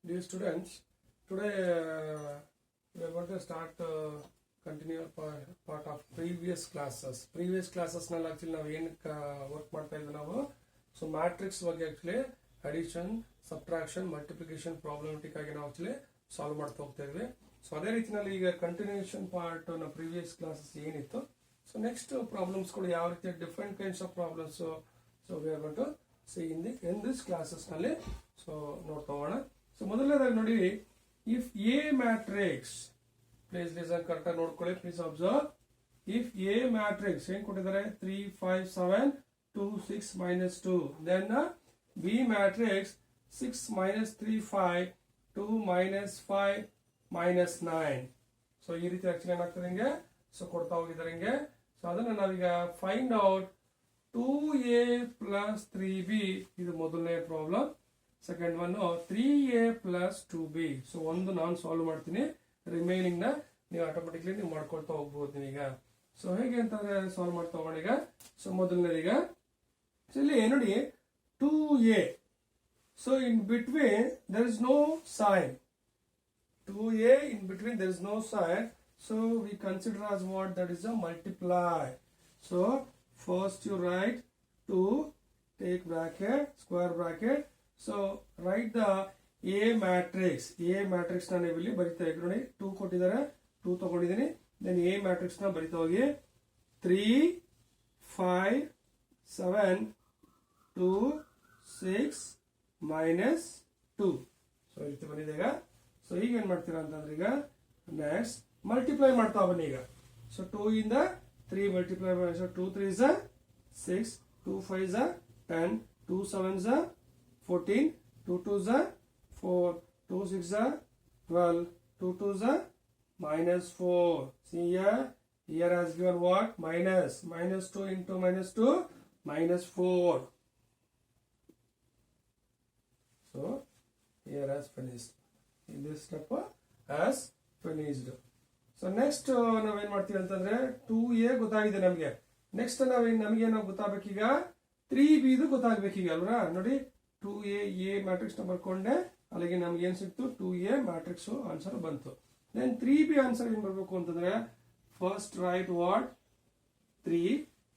Dear students, today we are going to start continue part of previous classes. Previous classes ನಲ್ಲಿ actually ನಾವು ಏನಕ್ಕೆ work ಮಾಡ್ತಾ ಇದ್ವಿ ನಾವು ಸೊ ಮ್ಯಾಟ್ರಿಕ್ಸ್ ಬಗ್ಗೆ actually addition subtraction multiplication problematic ಆಗಿ ನಾವು actually ಸಾಲ್ವ್ ಮಾಡ್ತಾ ಹೋಗ್ತಾ ಇದ್ವಿ. ಸೊ ಅದೇ ರೀತಿನಲ್ಲಿ ಈಗ ಕಂಟಿನ್ಯೂಷನ್ ಪಾರ್ಟ್ ನಮ್ಮ ಪ್ರೀವಿಯಸ್ ಕ್ಲಾಸಸ್ ಏನಿತ್ತು ಸೊ ನೆಕ್ಸ್ಟ್ ಪ್ರಾಬ್ಲಮ್ಸ್ ಗಳು ಯಾವ ರೀತಿ different kinds of problems so we are going to see in this classes ನಲ್ಲಿ ಸೊ ನೋಡ್ತಾ ಹೋಗೋಣ. ಸೊ ಮೊದಲನೇದಾಗಿ ನೋಡಿ, if a matrix, please listen correct ನೋಡ್ಕೊಳ್ಳಿ, please observe. If a matrix ಏನ್ ಕೊಟ್ಟಿದ್ದಾರೆ 3 5 7 2 6 -2, ದೆನ್ ಬಿ ಮ್ಯಾಟ್ರಿಕ್ಸ್ 6 -3 5 2 -5 -9. ಸೊ ಈ ರೀತಿ ಆಕ್ಚುಲಿ ಏನಾಗ್ತದೆ ಹಿಂಗೆ ಸೊ ಕೊಡ್ತಾ ಹೋಗಿದ್ದಾರೆ ಹಿಂಗೆ. ಸೊ ಅದನ್ನ ನಾವೀಗ ಫೈಂಡ್ ಔಟ್ 2a + 3b, ಇದು ಮೊದಲನೇ problem. Second one 3a + 2b. So ಒಂದು ನಾನು ಸಾಲ್ವ್ ಮಾಡ್ತೀನಿ, ರಿಮೈನಿಂಗ್ ನ ನೀವು ಆಟೋಮೆಟಿಕ್ಲಿ ನೀವು ಮಾಡ್ಕೊಳ್ತಾ ಹೋಗ್ಬೋದು ಈಗ. ಸೊ ಹೇಗೆ ಅಂತಂದ್ರೆ ಸಾಲ್ವ್ ಮಾಡ್ತಾ ಹೋಗೋಣ ಈಗ. ಸೊ ಮೊದಲನೇದೀಗ ಸೊ ಇಲ್ಲಿ ನೋಡಿ 2a, so in between there is no sign. 2a in between there is no sign, so we consider as what? That is a multiply. So first you write 2, take bracket, square bracket. So write the a matrix. A matrix ನಾನು ಇಲ್ಲಿ ಬರಿತಾ ಇದ್ದೀನಿ ನೋಡಿ, 2 ಕೊಟ್ಟಿದ್ದಾರೆ, 2 ತಗೊಂಡಿದ್ದೀನಿ. then a matrix ನ ಬರಿತಾ ಹೋಗಿ 3 5 7 2 6 -2. ಸೊ ಈ ರೀತಿ ಬಂದಿದೆ ಈಗ. ಸೊ ಈಗ ಏನ್ ಮಾಡ್ತೀರಾ ಅಂತಂದ್ರೆ ಈಗ ನೆಕ್ಸ್ಟ್ ಮಲ್ಟಿಪ್ಲೈ ಮಾಡ್ತಾ ಬನ್ನಿ ಈಗ. ಸೊ 2 ಇಂದ 3 ಮಲ್ಟಿಪ್ಲೈ ಮಾಡಿ. So 2 3 6, 2 5 10, 2 7 14, 2 2 4, 2 6 12, 2 2 -4. See here has given what? -2 into -2 -4. So here has finished. In this step has finished. So next ನಾವೇನ್ ಮಾಡ್ತೀವಿ ಅಂತಂದ್ರೆ 2a ಗೊತ್ತಾಗಿದೆ ನಮಗೆ. ನೆಕ್ಸ್ಟ್ ನಮಗೆ ನಾವು ಗೊತ್ತಾಗಬೇಕೀಗ 3b ಗೊತ್ತಾಗಬೇಕೀಗ ಅಲ್ವಾ. ನೋಡಿ 2a ಮ್ಯಾಟ್ರಿಕ್ಸ್ ನ ಬರ್ಕೊಂಡೆ, ಅಲ್ಲಿಗೆ ನಮ್ಗೆ ಏನ್ ಸಿಕ್ತು 2a ಮ್ಯಾಟ್ರಿಕ್ಸ್ ಆನ್ಸರ್ ಬಂತು. ದೆನ್ 3b ಆನ್ಸರ್ ಏನ್ ಬರ್ಬೇಕು ಅಂತಂದ್ರೆ first right what 3,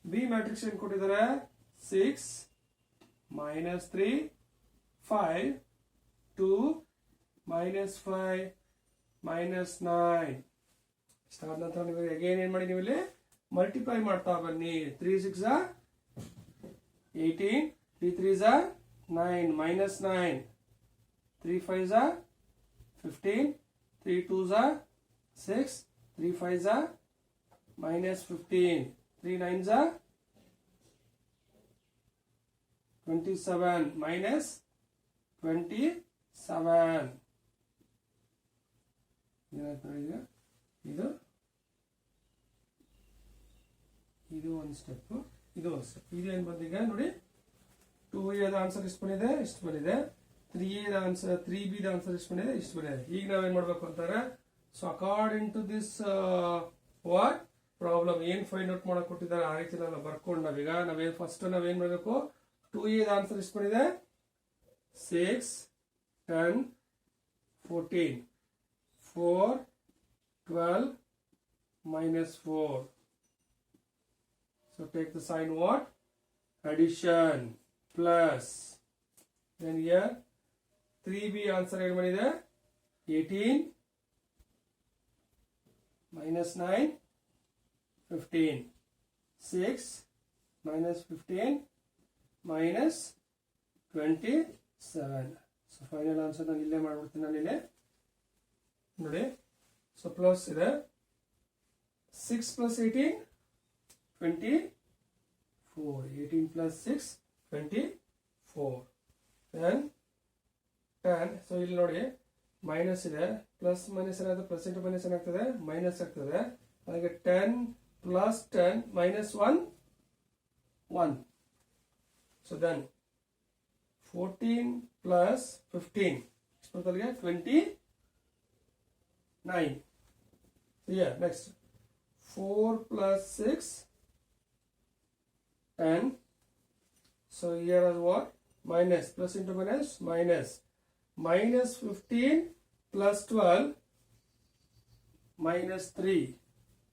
b matrix ಏನ್ ಕೊಟ್ಟಿದ್ದಾರೆ 6 -3 5 2 -5 -9. ಇಷ್ಟಾದ ನಂತರ ನೀವು ಅಗೇನ್ ಏನ್ ಮಾಡಿ ನೀವು ಇಲ್ಲಿ ಮಲ್ಟಿಪ್ಲೈ ಮಾಡ್ತಾ ಬನ್ನಿ. 3 6 18, 3 3 9 -9, 3 5 15, 3 2 6, 3 5 -15, 3 9 27 -27. ಇದು ಒಂದು ಸ್ಟೆಪ್, ಇದು ಒಂದು ಸ್ಟೆಪ್. ಇದೇನ್ ಬಂದೀಗ ನೋಡಿ 2a ಆನ್ಸರ್ ಇಷ್ಟು ಬಂದಿದೆ, ಇಷ್ಟು ಬಂದಿದೆ. 3a ಆನ್ಸರ್ 3b ಆನ್ಸರ್ ಇಷ್ಟು ಬಂದಿದೆ, ಇಷ್ಟು ಬಂದಿದೆ. ಈಗ ನಾವೇನ್ ಮಾಡ್ಬೇಕು ಅಂತಾರೆ, so according to this what problem ಏನ್ ಫೈಂಡ್ ಔಟ್ ಮಾಡಕ್ ಕೊಟ್ಟಿದ್ದಾರೆ ಆ ರೀತಿ ನಾವು ಬರ್ಕೊಂಡು ನಾವೇನ್ ಫಸ್ಟ್ ನಾವೇನ್ ಮಾಡ್ಬೇಕು 2a ಆನ್ಸರ್ ಇಷ್ಟು ಬಂದಿದೆ 6 10 14 4 12 -4. So take the sign what? Addition plus. Then here 3b answer ಏನು ಬಂದಿದೆ 18 -9 15, 6 -15 -27. ಸೊ ಫೈನಲ್ ಆನ್ಸರ್ ನಾನು ಇಲ್ಲೇ ಮಾಡ್ಬಿಡ್ತೀನಿ. ನಾನು ಇಲ್ಲೇ ನೋಡಿ, ಸೊ ಪ್ಲಸ್ ಇದೆ 6 + 18 24, 18 + 6 24, then 10. ಸೊ ಇಲ್ಲಿ ನೋಡಿ ಮೈನಸ್ ಇದೆ, ಪ್ಲಸ್ ಮೈನಸ್ ಏನಾಗುತ್ತೆ, ಪ್ಲಸ್ ಇಂಟು ಮೈನಸ್ ಏನಾಗ್ತದೆ ಮೈನಸ್ ಆಗ್ತದೆ. ಹಾಗೆ 10 + 10 -1 1. ಸೊ ದೆನ್ 14 + 15 ಟೋಟಲ್ಗೆ 29. Yeah, next 4 + 6 10. So here is what? Minus, plus into minus, minus. minus 15 plus 12 minus 3.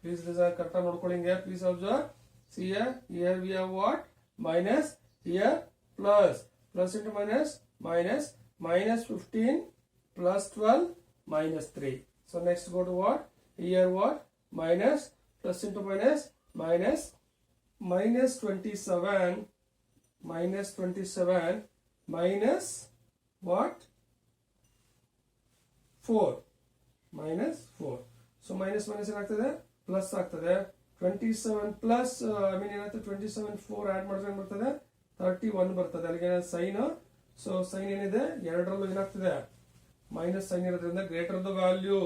Please correct notekolli here. Please observe. See here we have what? Minus, here plus. Plus into minus, minus. Minus 15 plus 12 minus 3. So next go to what? Here what? Minus, plus into minus, minus. Minus 27, minus 27, minus what? 4. Minus 4. So minus minus ಏನಾಗ್ತದೆ plus ಆಗ್ತದೆ 27 plus I mean ಏನಾಗ್ತದೆ 27 4 add ಮಾಡಿದ್ರೆ ಏನು ಬರ್ತದೆ 31 ಬರ್ತದೆ ಅಲ್ಲಿಗೆ sign so sine ಏನಿದೆ ಎರಡರಲ್ಲೂ ಏನಾಗ್ತದೆ ಮೈನಸ್ ಸೈನ್ ಇರೋದ್ರಿಂದ ಗ್ರೇಟರ್ ದ ವ್ಯಾಲ್ಯೂ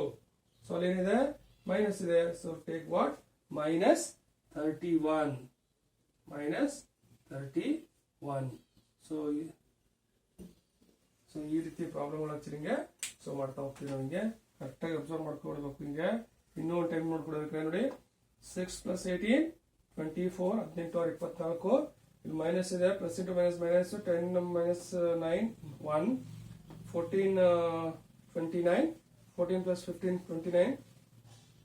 ಸೊ ಅಲ್ಲಿ ಏನಿದೆ ಮೈನಸ್ ಇದೆ so take what minus 31 minus 31 so ಈ ರೀತಿ ಪ್ರಾಬ್ಲಮ್ ಹಿಂಗೆ ಸೊ ಮಾಡ್ತಾ ಹೋಗ್ತೀವಿ ನಾವು ಹಿಂಗೆ ಕರೆಕ್ಟಾಗಿ ಅಬ್ಸರ್ವ್ ಮಾಡ್ಕೊಡ್ಬೇಕು ಹಿಂಗೆ ಇನ್ನೂ ಒಂದು ಟೈಮ್ ನೋಡ್ಕೊಡ್ಬೇಕು ನೋಡಿ 6 ಪ್ಲಸ್ 18 24 18 24 ಇಲ್ಲಿ ಮೈನಸ್ ಇದೆ plus into minus minus 10 minus 9 1 14 29 14 plus 15 29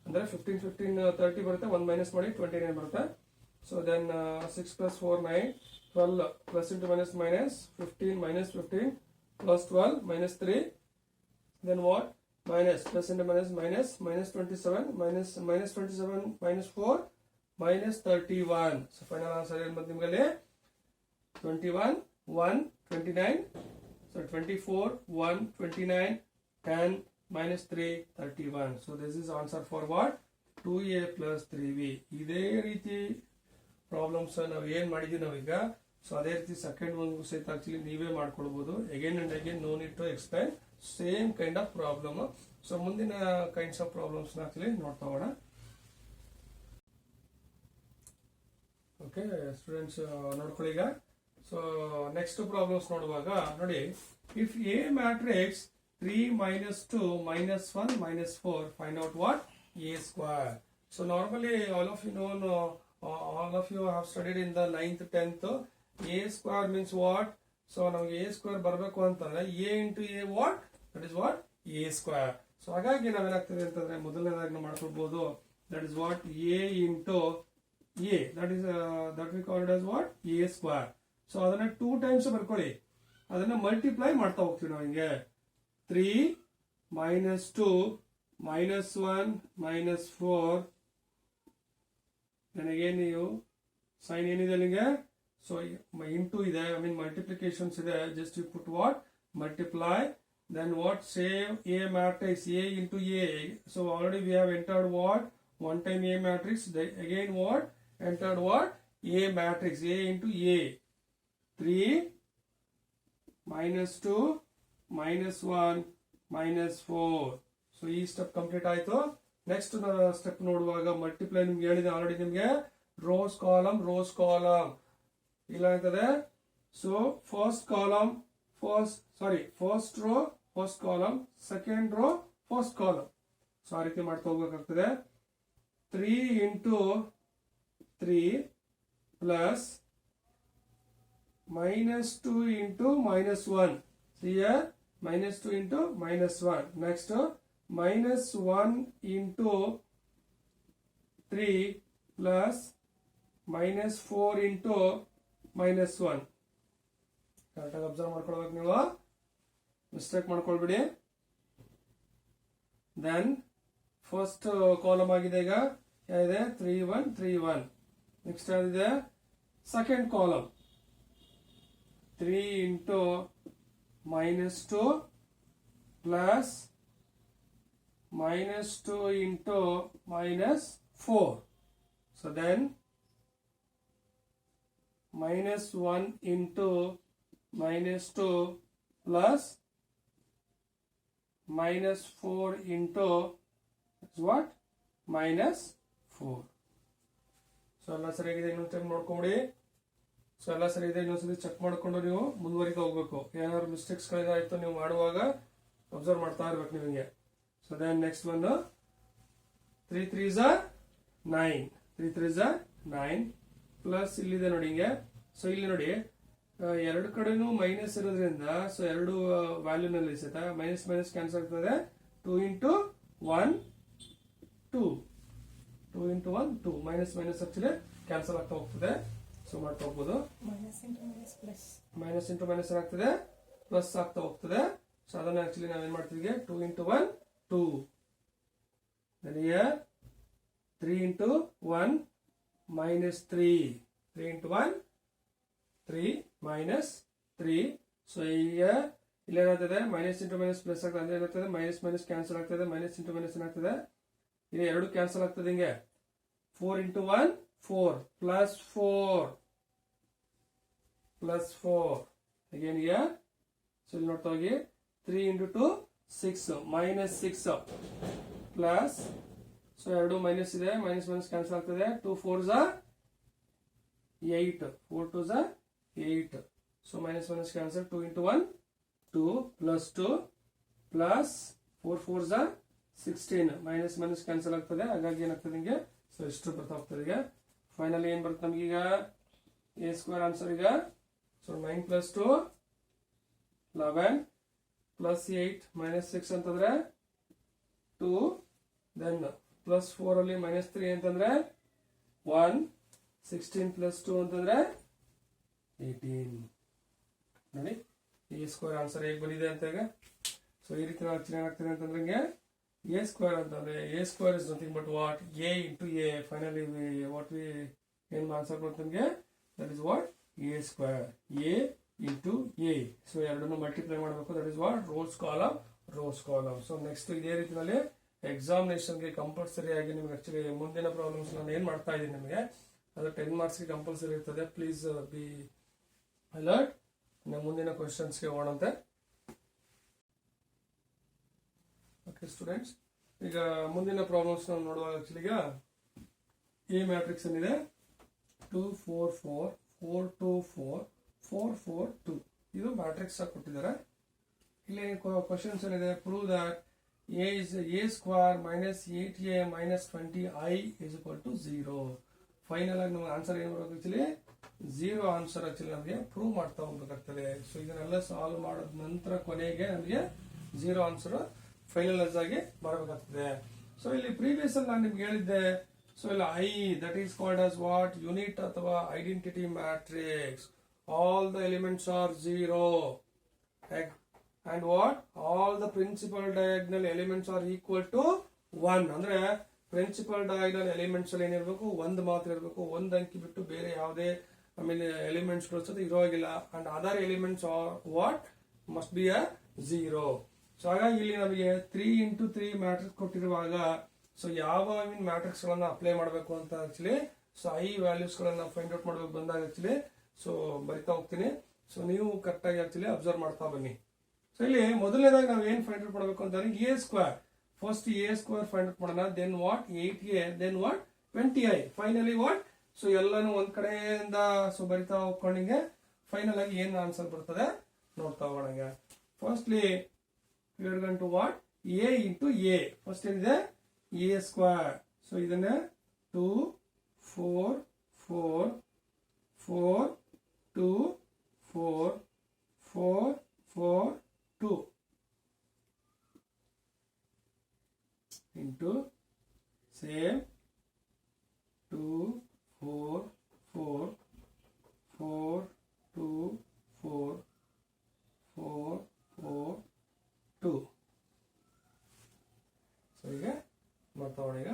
ಅಂದ್ರೆ 15 15 30 ಬರುತ್ತೆ 1 ಮೈನಸ್ ಮಾಡಿ 29 ಬರುತ್ತೆ so then 6 plus 4 9 12 plus into minus minus 15 minus 15 plus 12 minus 3 then what minus plus into minus minus minus 27 minus minus 27 minus 4 minus 31 so final answer ಏನು ಬಂತು ನಿಮಗೆ 21 1 29 so 24 1 29 10 minus 3 31 so this is answer for what 2a plus 3b ಇದೇ ರೀತಿ problems ನಾವು ಏನು ಮಾಡಿದೀವಿ ನಾವೀಗ so ಅದೇ ರೀತಿ ಸೆಕೆಂಡ್ ಒಂದು ಸಹಿತ ಆಕ್ಚುಲಿ ನೀವೇ ಮಾಡ್ಕೊಳ್ಬಹುದು again and again no need to explain same kind of problem so ಮುಂದಿನ ಕೈಂಡ್ಸ್ ಆಫ್ ಪ್ರಾಬ್ಲಮ್ಸ್ ಆಕ್ಚುಲಿ ನೋಡ್ತಾ ಹೋಗೋಣ ಓಕೆ ಸ್ಟೂಡೆಂಟ್ಸ್ ನೋಡ್ಕೊಳ್ಳಿ ಈಗ ಸೊ ನೆಕ್ಸ್ಟ್ ಪ್ರಾಬ್ಲಮ್ಸ್ ನೋಡುವಾಗ ನೋಡಿ if a matrix 3 minus 2 minus 1 minus 4 find out what a square so normally all of you have studied in the 9th 10th a square means what so ನಮಗೆ a square ಬರಬೇಕು ಅಂತಂದ್ರೆ a into a what that is what a square so ಹಾಗಾಗಿ ನಾವೇನಾಗ್ತದೆ ಅಂತಂದ್ರೆ ಮೊದಲನೇದಾಗಿ ನಾವು ಮಾಡ್ಕೊಳ್ಬಹುದು that is what a into a that is that we call it as what a square so ಅದನ್ನ 2 times ಬರ್ಕೊಳ್ಳಿ ಅದನ್ನ ಮಲ್ಟಿಪ್ಲೈ ಮಾಡ್ತಾ ಹೋಗ್ತೀವಿ ನಾವು ಹಿಂಗೆ 3 minus 2 minus 1 minus 4 then again you sign ಏನಿದೆ ಅಲ್ಲಿಗೆ so into ಇದೆ I mean multiplications ಇದೆ just you put what multiply then what save a matrix a into a so already we have entered what one time a matrix then again what entered what a matrix a into a 3 minus 2 minus 1 minus 4 so ಈ step complete ಆಯ್ತು next step ನೋಡುವಾಗ multiply ನಿಮ್ಗೆ ಹೇಳಿದೆ already ನಿಮ್ಗೆ rose column ಇಲ್ಲ ಆಗ್ತದೆ so first row first column second row first column so ಆ ರೀತಿ ಮಾಡ್ತಾ ಹೋಗ್ಬೇಕಾಗ್ತದೆ 3 into 3 plus minus 2 into minus 1 see here minus 2 into minus 1 next minus 1 into 3 plus minus 4 into minus 1 ಕರೆಕ್ಟಾಗಿ ಅಬ್ಸರ್ವ್ ಮಾಡ್ಕೊಳ್ಬೇಕು ನೀವು ಮಿಸ್ಟೇಕ್ ಮಾಡ್ಕೊಳ್ಬೇಡಿ ದೆನ್ ಫಸ್ಟ್ ಕಾಲಮ್ ಆಗಿದೆ ಈಗ ಯಾವಿದೆ 3 1 3 1 ನೆಕ್ಸ್ಟ್ ಯಾವಿದೆ second column 3 into minus 2 plus minus 2 into minus 4 so then minus 1 into minus 2 plus minus 4 into what minus 4 so ಎಲ್ಲ ಸರಿಯಾಗಿದೆ ಇನ್ನೊಂದು ಟೈಮ್ ನೋಡ್ಕೊಂಬಿಡಿ ಸೊ ಎಲ್ಲ ಸರಿ ಇದೆ ಇನ್ನೊಂದ್ಸತಿ ಚೆಕ್ ಮಾಡ್ಕೊಂಡು ನೀವು ಮುಂದುವರಿತಾ ಹೋಗ್ಬೇಕು ಏನಾದ್ರು ಮಿಸ್ಟೇಕ್ಸ್ ಆಯ್ತು ನೀವು ಮಾಡುವಾಗ ಅಬ್ಸರ್ವ್ ಮಾಡ್ತಾ ಇರ್ಬೇಕು ನಿಮಗೆ ಸೊ ದೆನ್ ನೆಕ್ಸ್ಟ್ ಒಂದು 3 3s are 9 3 3s are 9 plus ಇಲ್ಲಿದೆ ನೋಡಿ ಹಿಂಗೆ ಸೊ ಇಲ್ಲಿ ನೋಡಿ ಎರಡು ಕಡೆನೂ ಮೈನಸ್ ಇರೋದ್ರಿಂದ ಸೊ ಎರಡು ವ್ಯಾಲ್ಯೂನಲ್ಲಿ ಸಹಿತ ಮೈನಸ್ ಮೈನಸ್ ಕ್ಯಾನ್ಸಲ್ ಆಗ್ತದೆ. 2 into 1 2 2 into 1 2 minus minus actually cancel ಆಗ್ತಾ ಹೋಗ್ತದೆ. ಸೊ ಮಾಡ್ತಾ ಹೋಗ್ಬೋದು. ಮೈನಸ್ ಇಂಟು ಮೈನಸ್ ಏನಾಗ್ತದೆ ಪ್ಲಸ್ ಆಗ್ತಾ ಹೋಗ್ತದೆ. ಸೊ ಅದನ್ನ ಆಕ್ಚುಲಿ ನಾವೇನ್ ಮಾಡ್ತೀವಿ 2 into 1 2 then here 3 into 1 minus 3 3 into 1 3 minus 3. So ಈಗ ಇಲ್ಲಿ ಏನಾಗ್ತದೆ ಮೈನಸ್ ಇಂಟು ಮೈನಸ್ ಪ್ಲಸ್ ಆಗ್ತದೆ ಅಂದ್ರೆ ಏನಾಗ್ತದೆ ಮೈನಸ್ ಮೈನಸ್ ಕ್ಯಾನ್ಸಲ್ ಆಗ್ತದೆ. ಮೈನಸ್ ಇಂಟು ಮೈನಸ್ ಏನಾಗ್ತದೆ ಇದು ಎರಡು ಕ್ಯಾನ್ಸಲ್ ಆಗ್ತದೆ ಹಿಂಗೆ. 4 into 1 4 plus 4 again here. So ಇಲ್ಲಿ ನೋಡ್ತಾ ಹೋಗಿ 3 ಇಂಟು 2 6 ಮೈನಸ್ 6 ಪ್ಲಸ್ ಸೊ ಎರಡು ಮೈನಸ್ ಇದೆ ಮೈನಸ್ ಮೈನಸ್ ಕ್ಯಾನ್ಸಲ್ ಆಗ್ತದೆ. 2 4s are 8 4 2s are 8. So minus minus cancel 2 into 1 2 plus 2 plus 4 4s are 16 minus minus cancel ಆಗ್ತದೆ. ಹಾಗಾಗಿ ಏನಾಗ್ತದೆ ನಿಮಗೆ ಸೊ ಇಷ್ಟು ಬರ್ತಾ ಹೋಗ್ತದೆ. ಈಗ ಫೈನಲಿ ಏನ್ ಬರುತ್ತೆ ನಮಗೀಗ ಎ ಸ್ಕ್ವೇರ್ ಆನ್ಸರ್ ಈಗ. ಸೊ 9 ಪ್ಲಸ್ 2 11 ಪ್ಲಸ್ 8 ಮೈನಸ್ 6 ಅಂತಂದ್ರೆ 2 ದೆನ್ ಪ್ಲಸ್ 4 ಅಲ್ಲಿ ಮೈನಸ್ 3 ಅಂತಂದ್ರೆ 1 16 ಪ್ಲಸ್ 2 ಅಂತಂದ್ರೆ 18 ನೋಡಿ ಎ ಸ್ಕ್ವೇರ್ ಆನ್ಸರ್ ಹೇಗೆ ಬಂದಿದೆ ಅಂತ ಈಗ. ಸೊ ಈ ರೀತಿ ನಾವು ಏನಾಗ್ತದೆ ಅಂತಂದ್ರೆ ಎ ಸ್ಕ್ವೇರ್ ಅಂತಂದ್ರೆ A square is nothing but what A into A. Finally what we ಏನ್ ಆನ್ಸರ್ ಬರುತ್ತೆ ನಮಗೆ that is what A square A into A. So ಎರಡನ್ನು ಮಲ್ಟಿಪ್ಲೈ ಮಾಡಬೇಕು that is what rose column. So next ಇದೇ ರೀತಿಯಲ್ಲಿ ಎಕ್ಸಾಮಿನೇಷನ್ಗೆ compulsory ಆಗಿ ನಿಮ್ಗೆ actually ಮುಂದಿನ ಪ್ರಾಬ್ಲಮ್ಸ್ ನಾನು ಏನ್ ಮಾಡ್ತಾ ಇದ್ದೀನಿ ನಿಮಗೆ ಅದು 10 ಮಾರ್ಕ್ಸ್ಗೆ ಕಂಪಲ್ಸರಿ ಇರ್ತದೆ. Please be alert. ಮುಂದಿನ ಕ್ವಶನ್ಸ್ಗೆ ಹೋಗೋಣಂತೆ. ಓಕೆ ಸ್ಟೂಡೆಂಟ್ಸ್, ಈಗ ಮುಂದಿನ ಪ್ರಾಬ್ಲಮ್ಸ್ ನಾವು ನೋಡುವಾಗ ಆಕ್ಚುಲಿ ಈಗ ಎ ಮ್ಯಾಟ್ರಿಕ್ಸ್ ಏನಿದೆ 2 4 4 4 2 4 4 4 2 ಇದು ಮ್ಯಾಟ್ರಿಕ್ಸ್ ಆಗಿ ಕೊಟ್ಟಿದ್ದಾರೆ. ಇಲ್ಲಿ ಕ್ವಶನ್ಸ್ ಏನಿದೆ prove that a is a square minus 8a minus 20i is equal to 0. Final ಆಗಿ ನಮ್ಗೆ ಆನ್ಸರ್ ಏನ್ ಬರೋದು ಆಕ್ಚುಲಿ 0 ಆನ್ಸರ್ ಆಕ್ಚುಲಿ ನಮಗೆ ಪ್ರೂವ್ ಮಾಡ್ತಾ ಹೋಗ್ಬೇಕಾಗ್ತದೆ. ಸೊ ಇದನ್ನೆಲ್ಲ ಸಾಲ್ವ್ ಮಾಡಿದ ನಂತರ ಕೊನೆಗೆ ನಮಗೆ 0 ಆನ್ಸರ್ ಫೈನಲೈಸ್ ಆಗಿ ಬರಬೇಕಾಗ್ತದೆ. ಸೊ ಇಲ್ಲಿ ಪ್ರೀವಿಯಸ್ ಅಲ್ಲಿ ನಾನು ನಿಮ್ಗೆ ಹೇಳಿದ್ದೆ. ಸೊ ಇಲ್ಲಿ I that is called as what unit ಅಥವಾ identity matrix. All the elements are 0 and what all the principal diagonal elements are equal to 1. ಅಂದ್ರೆ ಪ್ರಿನ್ಸಿಪಲ್ ಡಯಾಗ್ನಲ್ ಎಲಿಮೆಂಟ್ಸ್ ಅಲ್ಲಿ ಏನಿರಬೇಕು ಒಂದು ಮಾತ್ರ ಇರಬೇಕು. ಒಂದು ಅಂಕಿ ಬಿಟ್ಟು ಬೇರೆ ಯಾವುದೇ ಆಮೇಲೆ ಎಲಿಮೆಂಟ್ಸ್ ಇರೋ ಹಾಗಿಲ್ಲ. And other elements are what must be a 0. So ಹಾಗಾಗಿ ಇಲ್ಲಿ ನಮಗೆ 3 ಇಂಟು 3 ಮ್ಯಾಟ್ರಿಕ್ಸ್ ಕೊಟ್ಟಿರುವಾಗ ಸೊ ಯಾವ ಮ್ಯಾಟ್ರಿಕ್ಸ್ ಗಳನ್ನ ಅಪ್ಲೈ ಮಾಡಬೇಕು ಅಂತ ಆಕ್ಚುಲಿ ಸೊ ಐ ವ್ಯಾಲ್ಯೂಸ್ ಗಳನ್ನ ಫೈಂಡ್ ಔಟ್ ಮಾಡಬೇಕು ಬಂದಾಗ ಆಕ್ಚುಲಿ ಸೊ ಬರಿತಾ ಹೋಗ್ತೀನಿ. ಸೊ ನೀವು ಕರೆಕ್ಟ್ ಆಗಿ ಆಕ್ಚುಲಿ ಅಬ್ಸರ್ವ್ ಮಾಡ್ತಾ ಬನ್ನಿ. ಸೊ ಇಲ್ಲಿ ಮೊದಲನೇದಾಗಿ ನಾವು ಏನ್ ಫೈಂಡ್ ಔಟ್ ಮಾಡಬೇಕು ಅಂತಂದ್ರೆ A square. First A square find out ಮಾಡೋಣ. Then what 8a then what 20i. Finally what so ಎಲ್ಲಾನು ಒಂದ್ ಕಡೆಯಿಂದ ಸೊ ಬರಿತಾ ಹೋಗ್ಕೊಂಡಂಗೆ ಫೈನಲ್ ಆಗಿ ಏನ್ ಆನ್ಸರ್ ಬರ್ತದೆ ನೋಡ್ತಾ ಹೋಗೋಣ. Firstly we are going to what A into A. First ಏನಿದೆ ಎ ಸ್ಕ್ವೇರ್. ಸೊ ಇದನ್ನ 2 4 4 4 2 4 4 4 2 into same 2 4 4 4 2 4 4 4 2. ಸೊ ಈಗ ಮಾಡ್ತಾ ಹೋಗೋಣ ಈಗ.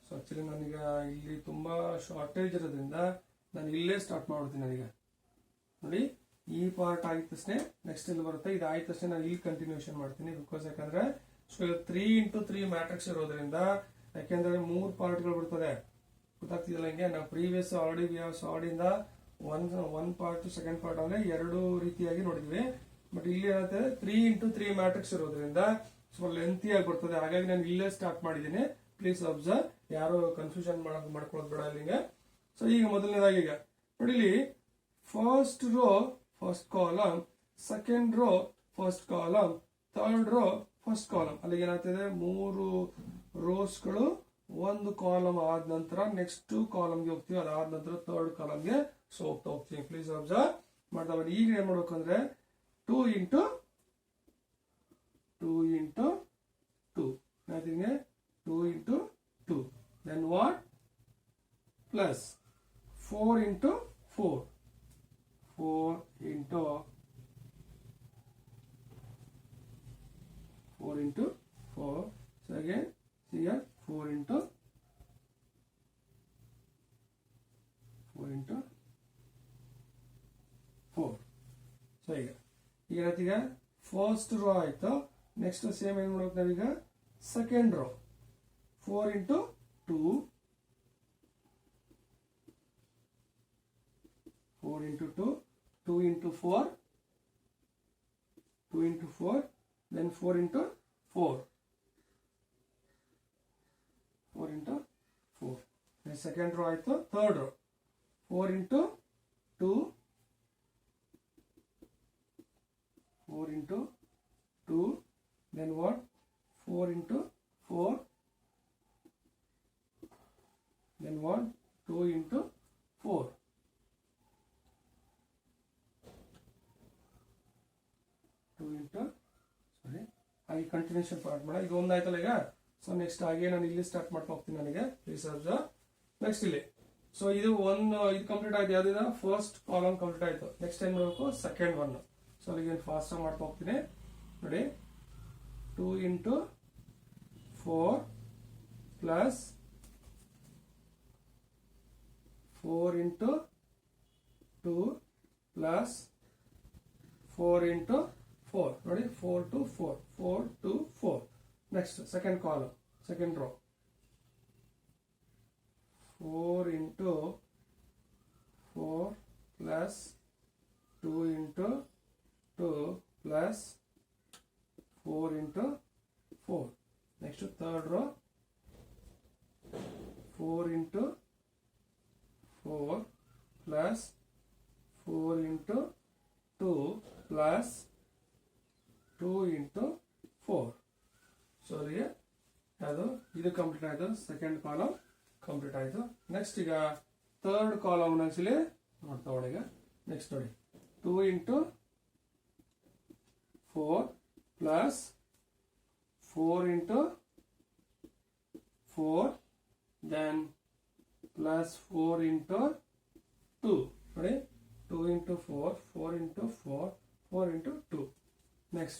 ಸೊ ಆಕ್ಚುಲಿ ನಾನೀಗ ಇಲ್ಲಿ ತುಂಬಾ ಶಾರ್ಟೇಜ್ ಇರೋದ್ರಿಂದ ನಾನು ಇಲ್ಲೇ ಸ್ಟಾರ್ಟ್ ಮಾಡ್ತೀನಿ. ನಾನೀಗ ನೋಡಿ ಈ ಪಾರ್ಟ್ ಆಗಿದ ತಕ್ಷಣ ನೆಕ್ಸ್ಟ್ ಇಲ್ಲಿ ಬರುತ್ತೆ. ಇದು ಆಯ್ತ ತಕ್ಷಣ ನಾನು ಇಲ್ಲಿ ಕಂಟಿನ್ಯೂಷನ್ ಮಾಡ್ತೀನಿ. ಬಿಕಾಸ್ ಯಾಕಂದ್ರೆ ಸೊ 3 ಇಂಟು 3 ಮ್ಯಾಟ್ರಿಕ್ಸ್ ಇರೋದ್ರಿಂದ ಯಾಕೆಂದ್ರೆ 3 ಪಾರ್ಟ್ಗಳು ಬರ್ತದೆ. ಗೊತ್ತಾಗ್ತಿದಲ್ಲ ಹಿಂಗೆ ನಾವು ಪ್ರೀವಿಯಸ್ ಆಲ್ರೆಡಿ ಇಂದ ಒನ್ ಪಾರ್ಟ್ ಸೆಕೆಂಡ್ ಪಾರ್ಟ್ ಅಂದ್ರೆ ಎರಡು ರೀತಿಯಾಗಿ ನೋಡಿದ್ವಿ. ಬಟ್ ಇಲ್ಲಿ ಏನಾಗ್ತದೆ 3 ಇಂಟು 3 ಮ್ಯಾಟ್ರಿಕ್ಸ್ ಇರೋದ್ರಿಂದ ಸ್ವಲ್ಪ ಲೆಂತಿ ಆಗಿ ಬರ್ತದೆ. ಹಾಗಾಗಿ ನಾನು ಇಲ್ಲೇ ಸ್ಟಾರ್ಟ್ ಮಾಡಿದ್ದೀನಿ. ಪ್ಲೀಸ್ ಅಬ್ಸರ್ವ್, ಯಾರು ಕನ್ಫ್ಯೂಷನ್ ಮಾಡ್ಕೊಳ್ಳೋದು ಬೇಡ ಇಲ್ಲಿಗೆ. ಸೊ ಈಗ ಮೊದಲನೇದಾಗಿ ಈಗ ನೋಡಿ ಇಲ್ಲಿ first row first column, second row first column, third row first column. ಅಲ್ಲಿಗೆ ಏನಾಗ್ತದೆ 3 ರೋಸ್ಗಳು ಒಂದು ಕಾಲಮ್ ಆದ ನಂತರ ನೆಕ್ಸ್ಟ್ ಕಾಲಮ್ಗೆ ಹೋಗ್ತೀವಿ, ಅದಾದ ನಂತರ ಥರ್ಡ್ ಕಾಲಮ್ಗೆ ಸೊ ಹೋಗ್ತಾ ಹೋಗ್ತೀವಿ. ಪ್ಲೀಸ್ ಅಬ್ಸರ್ವ್ ಮಾಡ್ತಾ ಬನ್ನಿ. ಈಗ ಏನ್ ಮಾಡ್ಬೇಕು ಅಂದ್ರೆ 2 into 2 into 2 nothing 2 into 2 then what plus 4 into 4 4 into 4 into 4 so again see here 4 into 4 into 4 so ಈಗ ಫಸ್ಟ್ ರೋ ಆಯ್ತು. ನೆಕ್ಸ್ಟ್ ಸೇಮ್ ಏನ್ ಮಾಡ್ಬೇಕು ನಾವೀಗ second row 4 into 2 4 into 2 2 into 4 2 into 4 then 4 into 4 4 into 4 then second row ಆಯ್ತು. third row 4 into 2 4 into 2 then what 4 into 4 then what 2 into 4 2 into sorry ಹಾಗೆ continuation part ಮಾಡ. ಈಗ ಒಂದಾಯ್ತಲ್ಲ ಈಗ. ಸೊ ನೆಕ್ಸ್ಟ್ ಹಾಗೆ ನಾನು ಇಲ್ಲಿ ಸ್ಟಾರ್ಟ್ ಮಾಡ್ತಾ ಹೋಗ್ತೀನಿ. ನನಗೆ ಪ್ಲೀಸ್ ಅಬ್ಸರ್ವ್ ನೆಕ್ಸ್ಟ್ ಇಲ್ಲಿ. ಸೊ ಇದು ಇದು ಕಂಪ್ಲೀಟ್ ಆಯ್ತು. ಯಾವ್ದಿದ ಫಸ್ಟ್ ಕಾಲಮ್ ಕಂಪ್ಲೀಟ್ ಆಯ್ತು. ನೆಕ್ಸ್ಟ್ ಏನ್ ಮಾಡಬೇಕು ಸೆಕೆಂಡ್ ಒನ್. ಸೊ ಅಲ್ಲಿಗೆ ಫಾಸ್ಟ್ ಮಾಡ್ತಾ ಹೋಗ್ತೀನಿ ನೋಡಿ. 2 into 4 plus 4 into 2 plus 4 into 4 ನೋಡಿ 4 to 4 4 to 4 next second column second row 4 into 4 plus 2 into 2 plus 4 into 4 next third row 4 into 4 plus 4 into 2 plus 2 into 4 so here ಯಾವುದು ಇದು complete ಆಯ್ತು. Second column complete ಆಯ್ತು. Next ಈಗ third column actually ನೋಡ್ತಾ ಒಳಗ next ನೋಡಿ 2 into 4 plus 4 into 4 then plus 4 into 2 ನೋಡಿ 2 into 4 4 into 4 4 into 2 next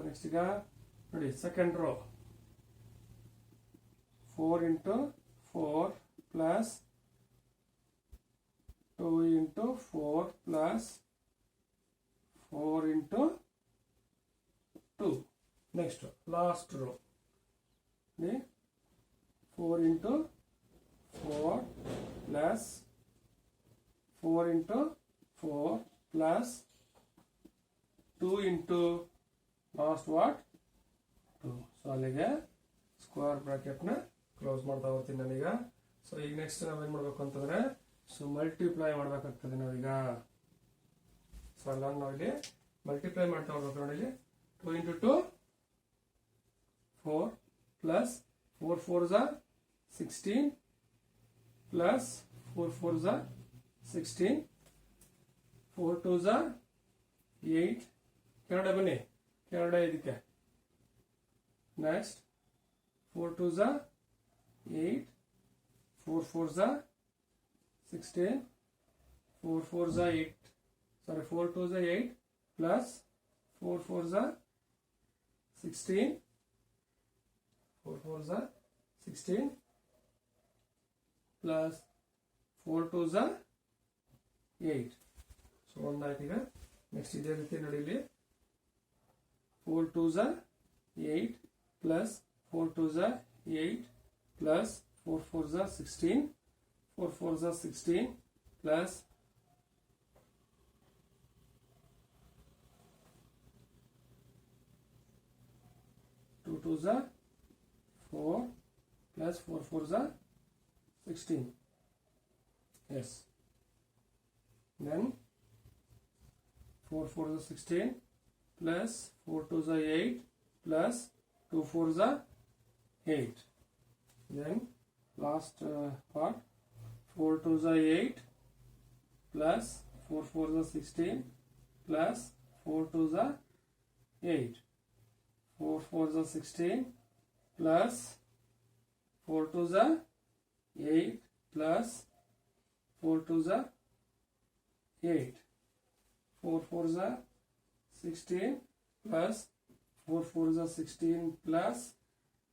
next ಈಗ ನೋಡಿ second row 4 into 4 plus 2 into 4 plus 4 into 2 next last row 4 into 4 plus 4 into 4 plus 2 into last what 2 so ಅಲ್ಲಿಗೆ square bracket ನ close ಮಾಡ್ತಾ ಹೋಗ್ತೀನಿ ನಾನೀಗ. So ಈಗ next ನಾವೇನ್ ಮಾಡ್ಬೇಕು ಅಂತಂದ್ರೆ ಸೊ ಮಲ್ಟಿಪ್ಲೈ ಮಾಡ್ಬೇಕಾಗ್ತದೆ ನಾವೀಗ. ಸೊ ಅಲ್ಲ ನಾವಿಲ್ಲಿ ಮಲ್ಟಿಪ್ಲೈ ಮಾಡ್ತಾ ಹೋಗ್ಬೇಕು ನೋಡಿ. 2 into 2 4 plus 4 4s are 16 plus 4 4s are 16 4 2s are 8 ಕೆಳಗಡೆ ಬನ್ನಿ ಕೆಳಗಡೆ ಇದಕ್ಕೆ next 4 2s are 8 4 4s are 16 4 4s are 8 sorry 4 2s are 8 plus 4 4s are 16 4 4s are 16 plus 4 2s are 8 so ಒಂದಾಯ್ತು. ಈಗ ನೆಕ್ಸ್ಟ್ ಇದೇ ರೀತಿ ನೋಡಿ ಇಲ್ಲಿ 4 2s are 8 plus 4 2s are 8 plus 4 4s are 16 4 4s are 16 plus 2 2s are 4 plus 4 4s are 16 yes then 4 4s are 16 plus 4 2s are 8 plus 2 4s are 8 then last part 4 2s are 8 plus 4 4s are 16 plus 4 2s are 8, 4 4s are 16 plus 4 2s are 8 plus 4 2s are 8, 4 4s are 16 plus 4 4s are 16 plus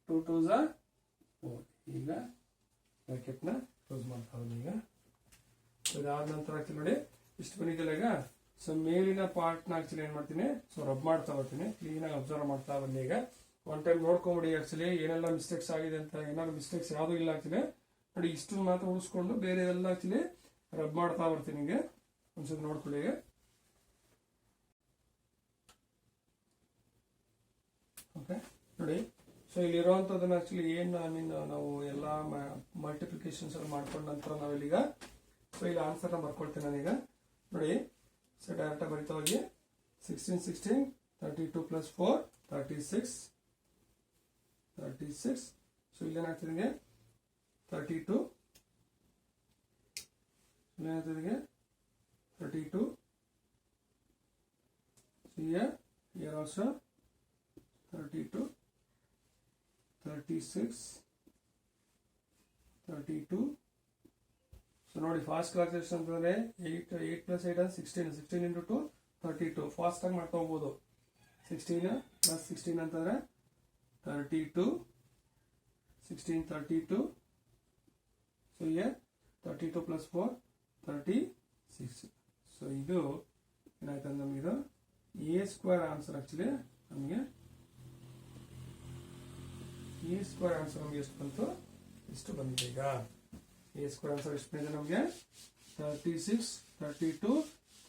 2 2s are 4. ಈಗ ಬ್ರಾಕೆಟ್ನ close ಮಾಡ್ತಾ ಇದ್ದೀನಿ. ಈಗ ಇದಾದ ನಂತರ actually ನೋಡಿ ಇಷ್ಟು ಬಂದಿದ್ದಲ್ಲ. ಈಗ ಸೊ ಮೇಲಿನ ಪಾರ್ಟ್ನ ಆಕ್ಚುಲಿ ಏನು ಮಾಡ್ತೀನಿ, ಸೊ ರಬ್ ಮಾಡ್ತಾ ಬರ್ತೀನಿ, ಕ್ಲೀನಾಗಿ ಅಬ್ಸರ್ವ್ ಮಾಡ್ತಾ ಬನ್ನಿ. ಈಗ ಒನ್ ಟೈಮ್ ನೋಡ್ಕೊಂಬಿಡಿ ಆಕ್ಚುಲಿ ಏನೆಲ್ಲ ಮಿಸ್ಟೇಕ್ಸ್ ಆಗಿದೆ ಅಂತ. ಏನಾದ್ರು ಮಿಸ್ಟೇಕ್ಸ್ ಯಾವುದೂ ಇಲ್ಲ ಆಕ್ಚುಲಿ ನೋಡಿ, ಇಷ್ಟು ಮಾತ್ರ ಉಳಿಸ್ಕೊಂಡು ಬೇರೆ ಎಲ್ಲ ಆಕ್ಚುಲಿ ರಬ್ ಮಾಡ್ತಾ ಬರ್ತೀನಿ. ಈಗ ಒಂದ್ಸತಿ ನೋಡ್ಕೊಳ್ಳಿ. ಈಗ ಓಕೆ ನೋಡಿ, ಸೊ ಇಲ್ಲಿರುವಂಥದ್ದನ್ನ ಆಕ್ಚುಲಿ ಏನು ಐ ಮೀನ್ ನಾವು ಎಲ್ಲ ಮಲ್ಟಿಪ್ಲಿಕೇಶನ್ಸ್ ಎಲ್ಲ ಮಾಡ್ಕೊಂಡ ನಂತರ ನಾವಿಲ್ಲಿಗ ಸೊ ಇಲ್ಲಿ ಆನ್ಸರ್ನ ಬರ್ಕೊಳ್ತೀನಿ ನಾನೀಗ. ನೋಡಿ ಸೊ ಡೈರೆಕ್ಟಾಗಿ ಬರಿತಾ ಹೋಗಿ 16 16 32 ಪ್ಲಸ್ 4 36 36. ಸೊ ಇಲ್ಲೇನಾಗ್ತದೆ 32, ಇಲ್ಲೇನಾಗ್ತದೆ 32. So here also 32, 36, 32. ಸೊ ನೋಡಿ ಫಾಸ್ಟ್ ಕ್ಯಾಲ್ಕುಲೇಷನ್ ಅಂತಂದ್ರೆ 8 plus 8 16, 16 into 2 32. ಫಾಸ್ಟ್ ಆಗಿ ಮಾಡ್ತಾ ಹೋಗ್ಬೋದು. 16 plus 16 ಅಂತಂದ್ರೆ 32, 16 32. So here 32 plus 4 36. ಸೊ ಇದು ಏನಾಯ್ತು ನಮ್ಗೆ, ಇದು ಎ ಸ್ಕ್ವೇರ್ ಆನ್ಸರ್. ಆಕ್ಚುಲಿ ನಮಗೆ ಎ ಸ್ಕ್ವೇರ್ ಆನ್ಸರ್ ನಮ್ಗೆ ಎಷ್ಟು ಬಂತು, ಇಷ್ಟು ಬಂದಿದೆ. ಈಗ ಎ ಸ್ಕ್ವೇರ್ ಆನ್ಸರ್ ಎಷ್ಟು ಬಂದಿದೆ ನಮಗೆ 36 32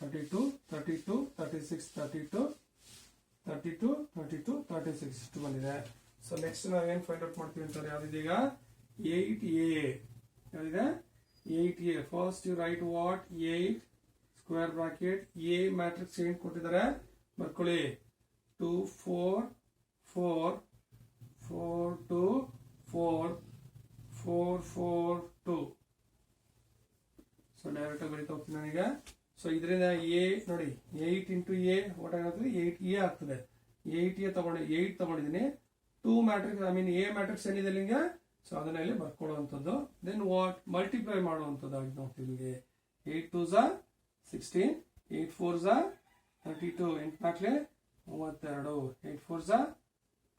32 32 36 32 32 32 36 ಇಷ್ಟು ಬಂದಿದೆ. ಸೊ ನೆಕ್ಸ್ಟ್ ನಾವು ಏನು ಫೈಂಡ್ ಔಟ್ ಮಾಡ್ತೀವಿ ಅಂತಾರೆ, ಯಾವ್ದಿದೆ ಈಗ 8a. ಯಾವ್ದಿದೆ 8a. First you write what 8 square bracket A matrix ಏನು ಕೊಟ್ಟಿದ್ದಾರೆ ಬರ್ಕೊಳ್ಳಿ. 2 4 4 4 2 4 4 4 2. ಸೊ ಡೈರೆಕ್ಟ್ ಆಗಿ ಬರೀತಾ ಹೋಗ್ತೀನಿ ನಾನೀಗ. ಸೊ ಇದರಿಂದ ಎ ನೋಡಿ 8 ಇಂಟು ಎ ವಾಟ್ ಆಗುತ್ತೆ 8a ಆಗ್ತದೆ. 8a ತಗೊಂಡು 8 ತಗೊಂಡಿದ್ದೀನಿ. 2 matrix I mean A matrix ಏನಿದೆ ನಿಮಗೆ, ಸೊ ಅದನ್ನ ಇಲ್ಲಿ ಬರ್ಕೊಳ್ಳುವಂಥದ್ದು. ದೆನ್ ವಾಟ್ ಮಲ್ಟಿಪ್ಲೈ ಮಾಡುವಂಥದ್ದು ಆಗಿ ನೋಡ್ತೀವಿ ನಿಮಗೆ. 8 2s are 16, 8 4s are 32, 8 ನಾಲ್ಕಲೆ 32, 8 4s are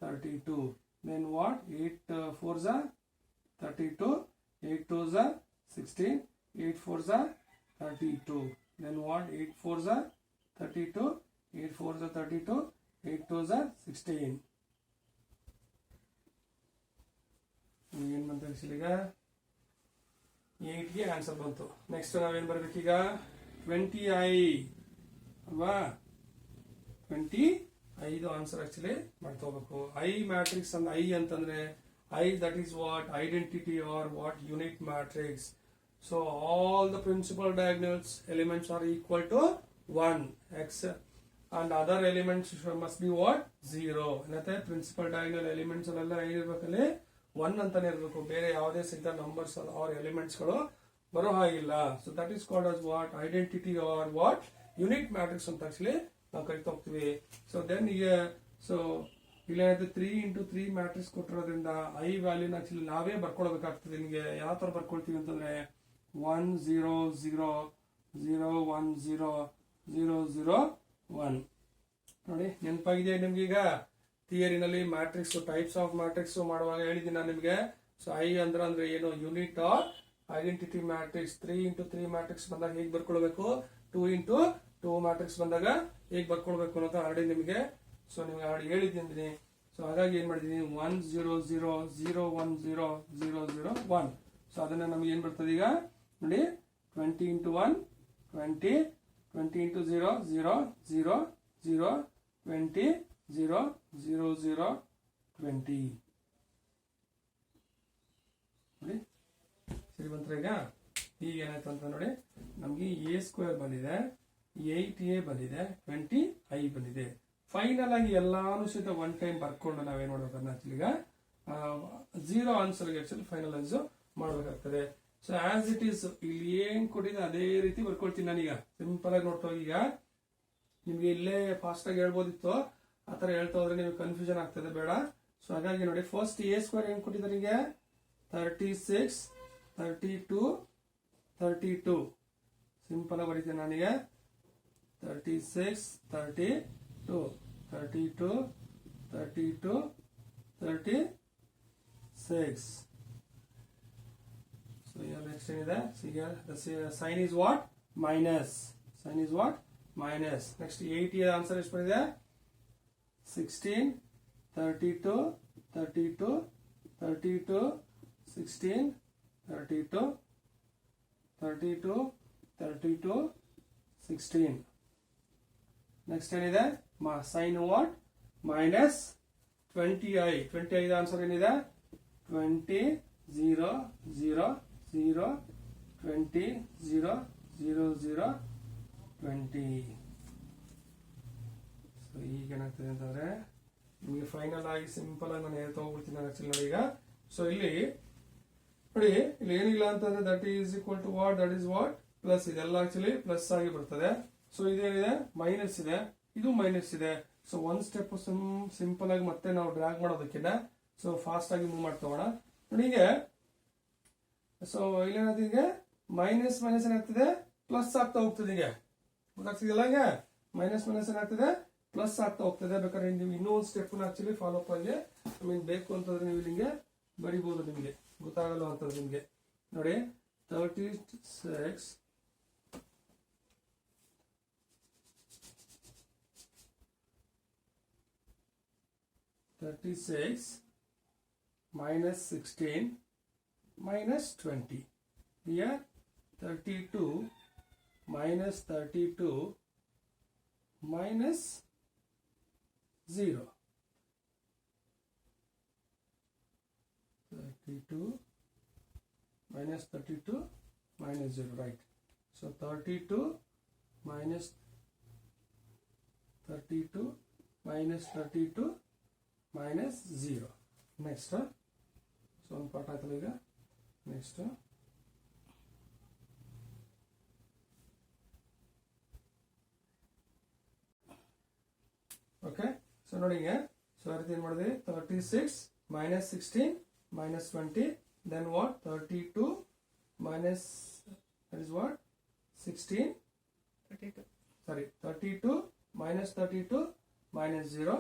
32. Then what 8 4s are 32, 8 2s are 16, 8 4s are 32. Then what 8 4s are 32, 8 4s are 32, 8 2s are 16. ಏನು ಬಂತು ಈಗ 8ಗೆ ಆನ್ಸರ್ ಬಂತು. ನೆಕ್ಸ್ಟ್ ನಾವೇನು ಬರ್ಬೇಕೀಗ 20i ಅಲ್ವಾ, 25 ಆನ್ಸರ್ ಆಕ್ಚುಲಿ ಮಾಡ್ತಾ ಹೋಗ್ಬೇಕು. ಐ ಮ್ಯಾಟ್ರಿಕ್ಸ್ ಅಂದ್ರೆ ಐ ಅಂತಂದ್ರೆ I that is what identity R what unit matrix. So all the principal diagonals elements are equal to 1 x and other elements must be what 0. ಏನಂತೆ principal diagonal elements ಅಲ್ಲೆಲ್ಲ ಏನಿರ್ಬೇಕಲ್ಲಿ 1 ಅಂತಾನೆ ಇರಬೇಕು. ಬೇರೆ ಯಾವುದೇ ಸಹಿತ numbers are elements ಗಳು ಬರೋ ಹಾಗಿಲ್ಲ. So that is called as what identity R what unit matrix ಅಂತ ಆಕ್ಚುಲಿ ನಾವು ಕರಿತಾ ಹೋಗ್ತೀವಿ. ಸೊ ದೆನ್ ಈಗ ಸೊ ಇಲ್ಲೇನಾಯ್ತು 3 into 3 ಮ್ಯಾಟ್ರಿಕ್ಸ್ ಕೊಟ್ಟಿರೋದ್ರಿಂದ ಐ ವ್ಯಾಲ್ಯೂನ ಆಕ್ಚುಲಿ ನಾವೇ ಬರ್ಕೊಳ್ಬೇಕಾಗ್ತದೆ. ನಿಮಗೆ ಯಾವ ತರ ಬರ್ಕೊಳ್ತೀವಿ ಅಂತಂದ್ರೆ 1 0 0 0 1 0 0 0 1. ನೋಡಿ ನೆನಪಾಗಿದೆ ನಿಮ್ಗೆ. ಈಗ ಥಿಯರಿನಲ್ಲಿ ಮ್ಯಾಟ್ರಿಕ್ಸ್ ಟೈಪ್ಸ್ ಆಫ್ ಮ್ಯಾಟ್ರಿಕ್ಸ್ ಮಾಡುವಾಗ ಹೇಳಿದ್ದೀನಿ ನಾನು ನಿಮಗೆ. ಸೊ ಐ ಅಂದ್ರೆ ಏನು unit or identity matrix. 3 into 3 matrix ಬಂದಾಗ ಹೇಗೆ ಬರ್ಕೊಳ್ಬೇಕು, 2 into 2 ಮ್ಯಾಟ್ರಿಕ್ಸ್ ಬಂದಾಗ ಹೇಗೆ ಬರ್ಕೊಳ್ಬೇಕು ಅನ್ನೋದು ಆಲ್ರೆಡಿ ನಿಮಗೆ ಸೊ ನಿಮ್ಗೆ ಆಲ್ರೆಡಿ ಹೇಳಿದ್ದೀನಿ. ಸೊ ಹಾಗಾಗಿ ಏನ್ ಮಾಡಿದೀನಿ 1 0 0 0 1 0 0 0 1. ಸೊ ಅದನ್ನ ನಮ್ಗೆ ಏನ್ ಬರ್ತದೆ ಈಗ ನೋಡಿ 20 into 1 20, 20 into 0 0 0 0 20 0 0 0 20 ನೋಡಿ ಸರಿ ಬಂದ್ರೆ. ಈಗ ಏನಾಯ್ತು ಅಂತ ನೋಡಿ ನಮ್ಗೆ ಎ ಸ್ಕ್ವೇರ್ ಬಂದಿದೆ, 8a ಬಂದಿದೆ, 20i ಬಂದಿದೆ. ಫೈನಲ್ ಆಗಿ ಎಲ್ಲಾನು ಸಹಿತ ಒನ್ ಟೈಮ್ ಬರ್ಕೊಂಡು ನಾವೇನ್ ಮಾಡ್ಬೇಕು ಆಕ್ಚುಲಿ ಈಗ 0 ಆನ್ಸರ್ಗೆ ಆಕ್ಚುಲಿ ಫೈನಲೈಸ್ ಮಾಡಬೇಕಾಗ್ತದೆ. ಸೊ ಆಸ್ ಇಟ್ ಈಸ್ ಇಲ್ಲಿ ಏನ್ ಕೊಟ್ಟಿದೆ ಅದೇ ರೀತಿ ಬರ್ಕೊಳ್ತೀನಿ ನಾನೀಗ. ಸಿಂಪಲ್ ಆಗಿ ನೋಡ್ತಾ ಹೋಗಿ, ಈಗ ನಿಮ್ಗೆ ಇಲ್ಲೇ ಫಾಸ್ಟ್ ಆಗಿ ಹೇಳ್ಬೋದಿತ್ತು, ಆತರ ಹೇಳ್ತಾ ಹೋದ್ರೆ ನಿಮ್ಗೆ ಕನ್ಫ್ಯೂಷನ್ ಆಗ್ತದೆ, ಬೇಡ. ಸೊ ಹಾಗಾಗಿ ನೋಡಿ, ಫಸ್ಟ್ ಎ ಸ್ಕ್ವೇರ್ ಏನ್ ಕೊಟ್ಟಿದ್ದಾರೆ ಈಗ 36 32 32. ಸಿಂಪಲ್ ಆಗಿ ಬರೀತೀನಿ ನಾನೀಗ 36 32 32 32 36. So here next ಏನಿದೆ, here the sign is what? Minus. Sign is what? Minus. Next 80 answer ಎಷ್ಟು ಬಂದಿದೆ? 16 32 32 32 16 32 32 32 16. ನೆಕ್ಸ್ಟ್ ಏನಿದೆ? Sign what? Minus 20i. 20i answer ಏನಿದೆ? 20 0 0 0 20 0 0 0 20. ಸೊ ಈಗ ಏನಾಗ್ತದೆ ಅಂತಂದ್ರೆ ನಿಮಗೆ ಫೈನಲ್ ಆಗಿ ಸಿಂಪಲ್ ಆಗಿ ನಾನು ಹೇಳ್ತಾ ಹೋಗ್ಬಿಡ್ತೀನಿ ಆಕ್ಚುಲಿ ನೋಡಿ ಈಗ. ಸೊ ಇಲ್ಲಿ ನೋಡಿ, ಇಲ್ಲಿ ಏನಿಲ್ಲ ಅಂತಂದ್ರೆ that is equal to what, that is what plus, ಇದೆಲ್ಲ ಆಕ್ಚುಲಿ ಪ್ಲಸ್ ಆಗಿ ಬರ್ತದೆ. ಸೊ ಇದೇನಿದೆ ಮೈನಸ್ ಇದೆ, ಇದು ಮೈನಸ್ ಇದೆ. ಸೊ ಒಂದ್ ಸ್ಟೆಪ್ ಸಿಂಪಲ್ ಆಗಿ ಮತ್ತೆ ನಾವು ಡ್ರಾಗ್ ಮಾಡೋದಕ್ಕಿಂತ ಸೊ ಫಾಸ್ಟ್ ಆಗಿ ಮೂವ್ ಮಾಡ್ತಾ ಹೋಗೋಣ ನೋಡಿ. ಹೀಗೆ ಸೊ ಇಲ್ಲೇನಾಗ್ತದೆ, ಈಗ ಮೈನಸ್ ಮೈನಸ್ ಏನಾಗ್ತದೆ ಪ್ಲಸ್ ಆಗ್ತಾ ಹೋಗ್ತದೆ. ಈಗ ಗೊತ್ತಾಗ್ತಿದೆಯಲ್ಲ, ಈಗ ಮೈನಸ್ ಮೈನಸ್ ಏನಾಗ್ತದೆ ಪ್ಲಸ್ ಆಗ್ತಾ ಹೋಗ್ತದೆ. ಬೇಕಾದ್ರೆ ನೀವು ಇನ್ನೊಂದು ಸ್ಟೆಪ್ ಆಕ್ಚುಲಿ ಫಾಲೋ ಅಪ್ ಆಗಿ ಬೇಕು ಅಂತಂದ್ರೆ ನೀವು ಇಲ್ಲಿಗೆ ಬರಿಬಹುದು, ನಿಮಗೆ ಗೊತ್ತಾಗಲ್ಲ ಅಂತಂದ್ರೆ ನಿಮ್ಗೆ ನೋಡಿ 36 36 minus 16 minus 20. Here 32 minus 32 minus 0. 32 minus 32 minus 0, right? So 32 minus 32 minus 32 minus 0. Next, so one part ಆಯ್ತಲ್ಲ ಈಗ. Next, okay. So ನೋಡಿ ಈಗ, so ಆ ರೀತಿ ಏನ್ ಮಾಡಿದ್ವಿ, 36 minus 16 minus 20, then what, 32 minus, that is what, 16 32, sorry, 32 minus 32 minus 0,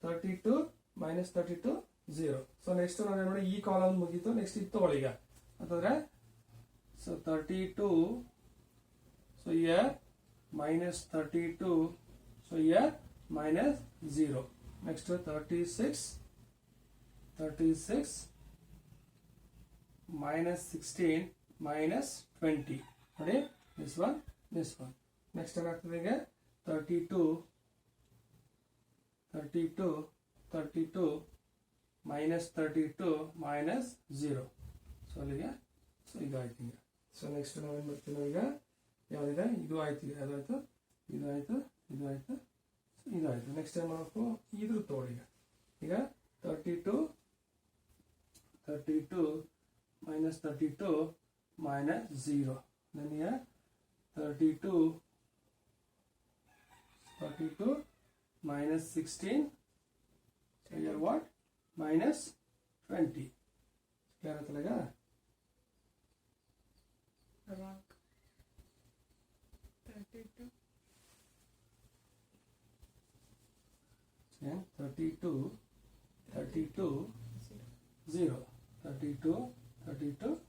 32 minus 32 0. So next ನಾನು ನೋಡಿ ಈ ಕಾಲಮ್ ಮುಗೀತು. ನೆಕ್ಸ್ಟ್ ಇದು ತಗೊಳ್ಳಿ ಈಗ ಅಂತಂದ್ರೆ, so 32, so here minus 32, so here minus 0. Next 36 36 minus 16 minus 20. ನೋಡಿ this one. ನೆಕ್ಸ್ಟ್ ಏನಾಗ್ತದೆ ಈಗ 32 minus 32 minus 0. ಸೊ ಅಲ್ಲಿಗೆ ಸೊ ಇದು ಆಯ್ತು ಈಗ. ಸೊ ನೆಕ್ಸ್ಟ್ ನಾವೇನ್ ಮಾಡ್ತೀವಿ ಈಗ, ಯಾವ್ದಿದೆ ಇದು ಆಯ್ತು, ಅದಾಯ್ತು, ಇದು ಆಯ್ತು, ಇದು ಆಯ್ತು, ಇದು ಆಯ್ತು. ನೆಕ್ಸ್ಟ್ ಏನ್ ಮಾಡಬೇಕು, ಇದ್ರ ತಗೊಳ್ಳಿ ಈಗ 32 minus 32 minus 0. Then here 32 minus 16. So here what? Minus 20. Clear आतलेगा? Wrong. 32. Then 32 0. 32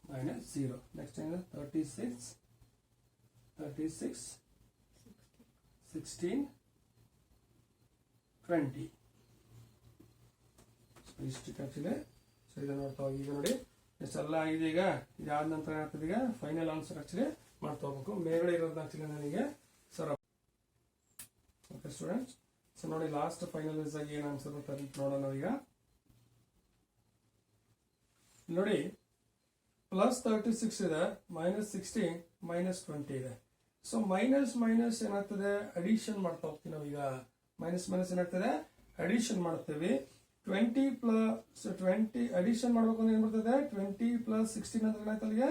minus 0. Next time 36 16 20. So ಇಷ್ಟು ಆಕ್ಚುಲಿ. ಸೊ ಇದನ್ನ ನೋಡ್ತಾ ಹೋಗಿ ಈಗ ನೋಡಿ ಎಷ್ಟೆಲ್ಲ ಆಗಿದೆ. ಈಗ ಇದಾದ ನಂತರ ಏನಾಗ್ತದೆ, ಈಗ ಫೈನಲ್ ಆನ್ಸರ್ ಆಕ್ಚುಲಿ ಮಾಡ್ತಾ ಹೋಗ್ಬೇಕು. ಮೇಲ್ಗಡೆ ಇರೋದು ಆಕ್ಚುಲಿ ನನಗೆ ಸರ್. ಓಕೆ ಸ್ಟೂಡೆಂಟ್ಸ್, ಸೊ ನೋಡಿ ಲಾಸ್ಟ್ ಫೈನಲೈಸ್ ಆಗಿ ಏನು ಆನ್ಸರ್ ಅಂತ ನೋಡೋಣ ಈಗ. ನೋಡಿ ಪ್ಲಸ್ 36 ಇದೆ, ಮೈನಸ್ 16 ಮೈನಸ್ 20 ಇದೆ. ಸೊ ಮೈನಸ್ ಮೈನಸ್ ಏನಾಗ್ತದೆ, ಅಡಿಷನ್ ಮಾಡ್ತಾ ಹೋಗ್ತೀವಿ ನಾವೀಗ. ಮೈನಸ್ ಮೈನಸ್ ಏನಾಗ್ತದೆ, ಅಡಿಷನ್ ಮಾಡ್ತೇವೆ. 20 ಪ್ಲಸ್ 20 ಅಡಿಷನ್ ಮಾಡ್ಬೇಕು ಅಂದ್ರೆ ಏನ್ ಬರ್ತದೆ 20 ಪ್ಲಸ್ 16 ಅಂದ್ರೆ ಏನಾಯ್ತು ಅಲ್ಲಿಗೆ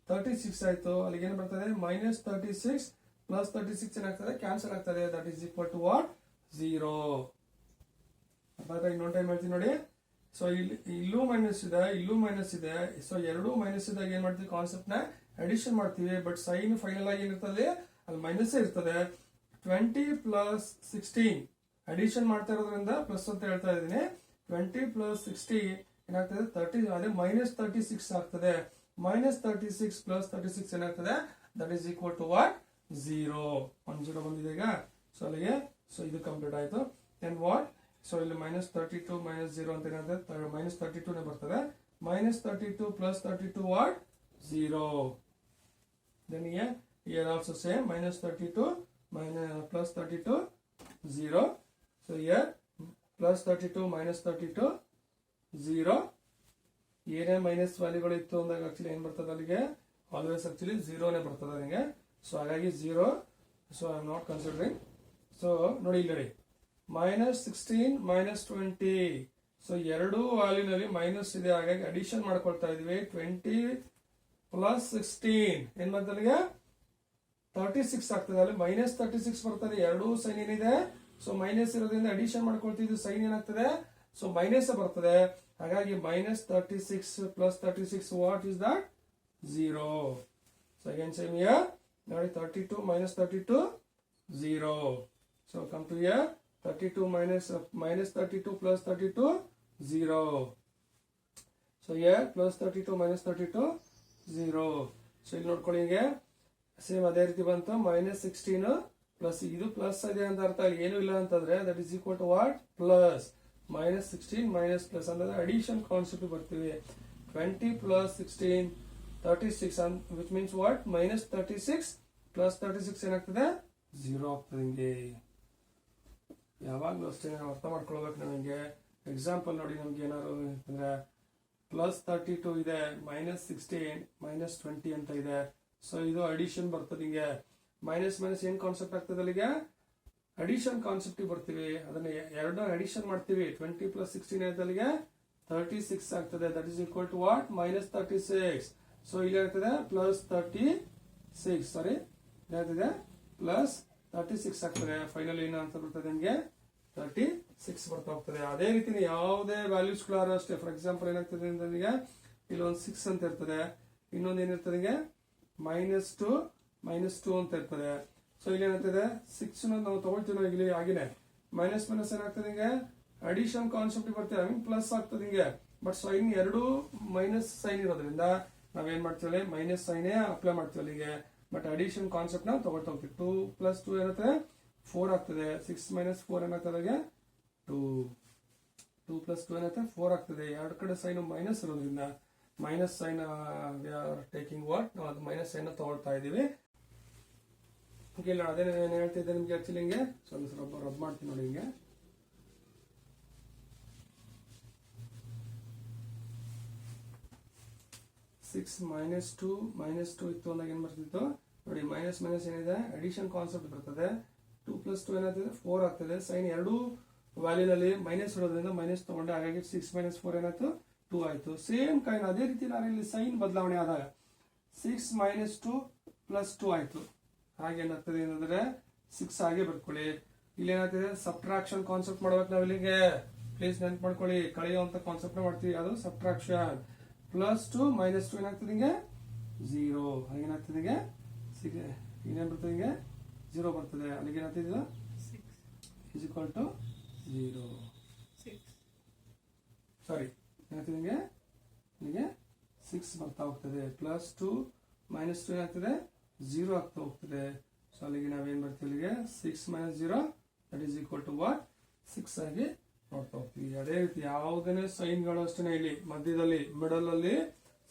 36 ಆಯ್ತು. ಅಲ್ಲಿಗೆ ಏನ್ ಬರ್ತದೆ ಮೈನಸ್ 36 ಪ್ಲಸ್ 36 ಏನಾಗ್ತದೆ ಕ್ಯಾನ್ಸಲ್ ಆಗ್ತದೆ. That is equal to what 0. ಇನ್ನೊಂದು ಟೈಮ್ ಹೇಳ್ತೀನಿ ನೋಡಿ. ಸೊ ಇಲ್ಲೂ ಮೈನಸ್ ಇದೆ, ಇಲ್ಲೂ ಮೈನಸ್ ಇದೆ. ಸೊ ಎರಡೂ ಮೈನಸ್ ಇದ್ದಾಗ ಏನ್ ಮಾಡ್ತೀವಿ ಕಾನ್ಸೆಪ್ಟ್ ನ ಅಡಿಷನ್ ಮಾಡ್ತೀವಿ. ಬಟ್ ಸೈನ್ ಫೈನಲ್ ಆಗಿ ಏನಿರ್ತದೆ ಅಲ್ಲಿ ಮೈನಸ್ ಇರ್ತದೆ. 20 ಪ್ಲಸ್ 16 ಅಡಿಷನ್ ಮಾಡ್ತಾ ಇರೋದ್ರಿಂದ ಪ್ಲಸ್ ಅಂತ ಹೇಳ್ತಾ ಇದ್ದೀನಿ. 20 ಪ್ಲಸ್ 60 ಏನಾಗ್ತದೆ 30, ಅದೇ ಮೈನಸ್ 36 ಆಗ್ತದೆ. ಮೈನಸ್ 36 ಪ್ಲಸ್ 36 ಏನಾಗ್ತದೆ that is equal to what 0. 1 0 ಬಂದಿದೆ ಈಗ. ಸೊ ಅಲ್ಲಿಗೆ ಸೊ ಇದು ಕಂಪ್ಲೀಟ್ ಆಯ್ತು. ದೆನ್ ವಾಟ್ ಸೊ ಇಲ್ಲಿ ಮೈನಸ್ 32 ಮೈನಸ್ 0 ಅಂತ ಏನಾಗ್ತದೆ ಮೈನಸ್ 32 ನೇ ಬರ್ತದೆ. Minus 32 plus 32 what 0. Then here also same minus 32 minus plus 32 0. So here plus 32 minus 32 0. ಏನೇ ಮೈನಸ್ ವ್ಯಾಲ್ಯೂಗಳು ಇತ್ತು ಅಂದಾಗ ಆಕ್ಚುಲಿ ಏನ್ ಬರ್ತದೆ ಅಲ್ಲಿಗೆ ಆಲ್ವೇಸ್ ಆಕ್ಚುಲಿ 0 ನೇ ಬರ್ತದೆ ನನಗೆ. ಸೊ ಹಾಗಾಗಿ 0. So I am not considering. So ನೋಡಿ ಇಲ್ಲಿ ಮೈನಸ್ 16 ಮೈನಸ್ 20. ಸೊ ಎರಡು ವ್ಯಾಲ್ಯೂನಲ್ಲಿ ಮೈನಸ್ ಇದೆ, ಹಾಗಾಗಿ ಅಡಿಷನ್ ಮಾಡ್ಕೊಳ್ತಾ ಇದೀವಿ. 20 ಪ್ಲಸ್ 16 ಏನ್ ಬಂತ ಅಲ್ಲಿಗೆ 36 ಆಗ್ತದೆ. ಅಲ್ಲಿ ಮೈನಸ್ 36 ಬರ್ತದೆ. ಎರಡೂ ಸೈನ್ ಏನಿದೆ ಸೊ ಮೈನಸ್ ಇರೋದ್ರಿಂದ ಅಡಿಷನ್ ಮಾಡ್ಕೊಳ್ತಿದ್ದು ಸೈನ್ ಏನಾಗ್ತದೆ ಸೊ ಮೈನಸ್ ಬರ್ತದೆ. ಹಾಗಾಗಿ minus 36 plus 36 what is that 0. So again same here ನೋಡಿ 32 minus 32 0. So come to here 32 minus 32 plus 32 0. So here plus 32 minus 32 0. So ಇಲ್ಲಿ ನೋಡ್ಕೊಳ್ಳಿ ಹಿಂಗೆ ಸೇಮ್ ಅದೇ ರೀತಿ ಬಂತು. ಮೈನಸ್ 16 ಪ್ಲಸ್ ಇದು ಪ್ಲಸ್ ಇದೆ ಅಂತ ಅರ್ಥ. ಅಲ್ಲಿ ಏನು ಇಲ್ಲ ಅಂತಂದ್ರೆ that is equal to what plus minus 16 minus plus ಅಂದ್ರೆ ಅಡಿಷನ್ ಕಾನ್ಸೆಪ್ಟ್ ಬರ್ತೀವಿ. 20 plus 16 36 which means what minus 36 plus 36 ಏನಾಗ್ತದೆ 0 ಆಗ್ತದೆ. ಹಿಂಗೆ ಯಾವಾಗ್ಲೂ ಅಷ್ಟೇ ನಾವು ಅರ್ಥ ಮಾಡ್ಕೊಳ್ಬೇಕು. ನಾವು ಹಿಂಗೆ ಎಕ್ಸಾಂಪಲ್ ನೋಡಿ ನಮ್ಗೆ ಏನಾದ್ರು ಅಂತಂದ್ರೆ ಪ್ಲಸ್ 32 ಇದೆ, ಮೈನಸ್ 16 ಮೈನಸ್ 20 ಅಂತ ಇದೆ. ಸೊ ಇದು ಅಡಿಷನ್ ಬರ್ತದೆ. ಹಿಂಗೆ ಮೈನಸ್ ಮೈನಸ್ ಏನ್ ಕಾನ್ಸೆಪ್ಟ್ ಆಗ್ತದೆ ಅಲ್ಲಿಗೆ ಅಡಿಷನ್ ಕಾನ್ಸೆಪ್ಟ್ ಬರ್ತೀವಿ. ಅದನ್ನ ಎರಡು ಅಡಿಷನ್ ಮಾಡ್ತೀವಿ. 20 ಪ್ಲಸ್ 16 ಆಯ್ತು ಅಲ್ಲಿಗೆ 36 ಆಗ್ತದೆ. That is equal to what minus 36. So ಇಲ್ಲಿ ಆಗ್ತದೆ ಪ್ಲಸ್ 36 ಸಾರಿ ಏನಾಗ್ತದೆ ಪ್ಲಸ್ 36 ಆಗ್ತದೆ. ಫೈನಲ್ ಏನು ಅಂತ ಬರ್ತದೆ ನಿಮಗೆ 36 ಬರ್ತಾ ಹೋಗ್ತದೆ. ಅದೇ ರೀತಿ ಯಾವುದೇ ವ್ಯಾಲ್ಯೂಸ್ ಗಳಾರು ಅಷ್ಟೇ. ಫಾರ್ ಎಕ್ಸಾಂಪಲ್ ಏನಾಗ್ತದೆ ಅಂದ್ರೆ ಇಲ್ಲಿ ಒಂದು 6 ಅಂತ ಇರ್ತದೆ, ಇನ್ನೊಂದು ಏನಿರ್ತದೆ ಮೈನಸ್ 2 ಅಂತ ಇರ್ತದೆ. ಸೊ ಇಲ್ಲಿ ಏನಾಗ್ತದೆ 6 ನಾವು ತಗೊಳ್ತೀವಿ ಇಲ್ಲಿ ಆಗಿನೇ ಮೈನಸ್ ಮೈನಸ್ ಏನಾಗ್ತದೆ ಹಿಂಗೆ ಅಡಿಷನ್ ಕಾನ್ಸೆಪ್ಟ್ ಬರ್ತೇವೆ. ಐ ಮೀನ್ ಪ್ಲಸ್ ಆಗ್ತದೆ ಹಿಂಗೆ. ಬಟ್ ಸೈನ್ ಎರಡು ಮೈನಸ್ ಸೈನ್ ಇರೋದ್ರಿಂದ ನಾವೇನ್ ಮಾಡ್ತೀವಿ ಮೈನಸ್ ಸೈನೇ ಅಪ್ಲೈ ಮಾಡ್ತೀವಿ ಅಲ್ಲಿಗೆ. ಬಟ್ ಅಡಿಷನ್ ಕಾನ್ಸೆಪ್ಟ್ ನ ತಗೊಳ್ತಾ ಹೋಗ್ತೀವಿ. 2 ಪ್ಲಸ್ 2 ಏನಾಗ್ತದೆ 4 ಆಗ್ತದೆ. 6 ಮೈನಸ್ 4 ಏನಾಗ್ತದೆ 2 ಪ್ಲಸ್ 2 ಏನಾಗ್ತದೆ 4 ಆಗ್ತದೆ. ಎರಡು ಕಡೆ ಸೈನ್ ಮೈನಸ್ ಇರೋದ್ರಿಂದ minus sign we are taking what ನಾವು ಅದು ಮೈನಸ್ ಸೈನ್ ತಗೊಳ್ತಾ ಇದೀವಿ. ಇಲ್ಲ ಅದೇ ಏನ್ ಹೇಳ್ತಿದ್ದೆ ನಿಮ್ಗೆ ಆಕ್ಚುಲಿ ಹಿಂಗೆ ಸ್ವಲ್ಪ ರಬ್ ಮಾಡ್ತೀನಿ ನೋಡಿ. ಹಿಂಗೆ 6 ಮೈನಸ್ 2 ಇತ್ತು ಅಂದಾಗ ಏನ್ ಬರ್ತಿತ್ತು ನೋಡಿ. ಮೈನಸ್ ಮೈನಸ್ ಏನಿದೆ ಅಡಿಷನ್ ಕಾನ್ಸೆಪ್ಟ್ ಬರ್ತದೆ. 2 ಪ್ಲಸ್ 2 ಏನಾಗ್ತದೆ 4 ಆಗ್ತದೆ. ಸೈನ್ ಎರಡು ವ್ಯಾಲ್ಯೂನಲ್ಲಿ ಮೈನಸ್ ಇರೋದ್ರಿಂದ ಮೈನಸ್ ತಗೊಂಡೆ, ಹಾಗಾಗಿ 6 ಮೈನಸ್ 4 ಏನಾಯ್ತು 2 ಆಯ್ತು. ಸೇಮ್ ಕೈನ್ ಅದೇ ರೀತಿ ನಾನು ಇಲ್ಲಿ ಸೈನ್ ಬದಲಾವಣೆ ಆದಾಗ 6 ಮೈನಸ್ 2 ಪ್ಲಸ್ 2 ಆಯ್ತು. ಹಾಗೆ ಏನಾಗ್ತದೆ ಏನಂದ್ರೆ 6 ಹಾಗೆ ಬರ್ಕೊಳ್ಳಿ. ಇಲ್ಲಿ ಏನಾಗ್ತದೆ ಸಬ್ಟ್ರಾಕ್ಷನ್ ಕಾನ್ಸೆಪ್ಟ್ ಮಾಡ್ಬೇಕು ನಾವು ಇಲ್ಲಿಗೆ. ಪ್ಲೀಸ್ ನೆನ್ಪು ಮಾಡ್ಕೊಳ್ಳಿ, ಕಳೆಯುವಂತ ಕಾನ್ಸೆಪ್ಟ್ ಮಾಡ್ತೀವಿ, ಅದು ಸಬ್ಟ್ರಾಕ್ಷನ್. ಪ್ಲಸ್ 2 ಮೈನಸ್ 2 ಏನಾಗ್ತದೆ ಹಿಂಗೆ 0. ಹಾಗೇನಾಗ್ತದೆ ಹಿಂಗೆ ಇನ್ನೇನ್ ಬರ್ತದೆ ಹಿಂಗೆ 0 ಬರ್ತದೆ. ಅಲ್ಲಿಗೆ ಏನಾಗ್ತದೆ ಇಸ್ ಈಕ್ವಲ್ ಟು 0. ಸಾರಿ ಏನಾಗ್ತದೆ ಹಿಂಗೆ 6 ಬರ್ತಾ ಹೋಗ್ತದೆ. ಪ್ಲಸ್ 2 ಮೈನಸ್ 2 ಏನಾಗ್ತದೆ 0 ಆಗ್ತಾ ಹೋಗ್ತದೆ. ಸೊ ಅಲ್ಲಿಗೆ ನಾವೇನ್ ಬರ್ತೀವಿ ಇಲ್ಲಿಗೆ 6 minus 0 that is equal to what 6 ಆಗಿ ನೋಡ್ತಾ ಹೋಗ್ತೀವಿ. ಅದೇ ರೀತಿ ಯಾವುದೇ ಸೈನ್ ಗಳು ಅಷ್ಟೇ ಇಲ್ಲಿ ಮಧ್ಯದಲ್ಲಿ ಮಿಡಲ್ ಅಲ್ಲಿ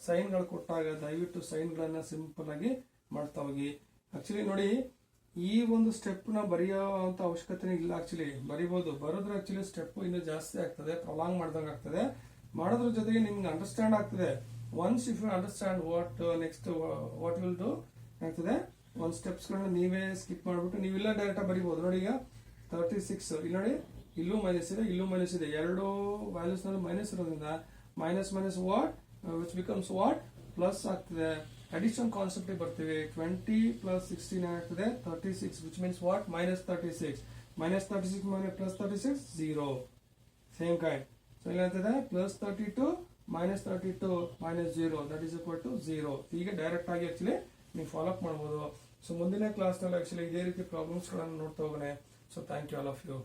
ಸೈನ್ ಗಳು ಕೊಟ್ಟಾಗ ದಯವಿಟ್ಟು ಸೈನ್ ಗಳನ್ನ ಸಿಂಪಲ್ ಆಗಿ ಮಾಡ್ತಾ ಹೋಗಿ. ಆಕ್ಚುಲಿ ನೋಡಿ ಈ ಒಂದು ಸ್ಟೆಪ್ ನ ಬರೆಯುವಂತ ಅವಶ್ಯಕತೆ ಇಲ್ಲ. ಆಕ್ಚುಲಿ ಬರಿಬಹುದು, ಬರೋದ್ರ ಆಕ್ಚುಲಿ ಸ್ಟೆಪ್ ಇನ್ನು ಜಾಸ್ತಿ ಆಗ್ತದೆ, ಪ್ರೊಲಾಂಗ್ ಮಾಡ್ದಂಗ ಆಗ್ತದೆ. ಮಾಡೋದ್ರ ಜೊತೆಗೆ ನಿಮ್ಗೆ ಅಂಡರ್ಸ್ಟ್ಯಾಂಡ್ ಆಗ್ತದೆ. Once if you understand what next what will do ಆಗ್ತದೆ. ಒಂದ್ ಸ್ಟೆಪ್ಸ್ ಗಳನ್ನ ನೀವೇ ಸ್ಕಿಪ್ ಮಾಡ್ಬಿಟ್ಟು ನೀವೆಲ್ಲ ಡೈರೆಕ್ಟ್ ಬರಿಬಹುದು. ನೋಡಿ ಈಗ 36 ಇಲ್ಲಿ ನೋಡಿ ಇಲ್ಲೂ ಮೈನಸ್ ಇದೆ, ಇಲ್ಲೂ ಮೈನಸ್ ಇದೆ, ಎರಡು ವ್ಯಾಲ್ಯೂಸ್ ನಲ್ಲಿ ಮೈನಸ್ ಇರೋದ್ರಿಂದ minus minus what which becomes what plus ಆಗ್ತದೆ. ಅಡಿಷನ್ ಕಾನ್ಸೆಪ್ಟ್ ಬರ್ತೀವಿ. 20 ಪ್ಲಸ್ 16 ಆಗ್ತದೆ 36 which means what minus 36. Minus 36 minus plus 36 0. Same kind. So ಇಲ್ಲಿ ಆಗ್ತದೆ plus 32 minus 32 minus 0 that is equal to 0. ಈಗ ಡೈರೆಕ್ಟ್ ಆಗಿ ಆಕ್ಚುಲಿ ನೀವು ಫಾಲೋ ಅಪ್ ಮಾಡಬಹುದು. So ಮುಂದಿನ ಕ್ಲಾಸ್ ನಲ್ಲಿ ಆಕ್ಚುಲಿ ಇದೇ ರೀತಿ ಪ್ರಾಬ್ಲಮ್ಸ್ ಗಳನ್ನು ನೋಡ್ತಾ ಹೋಗೋಣ. So thank you all of you.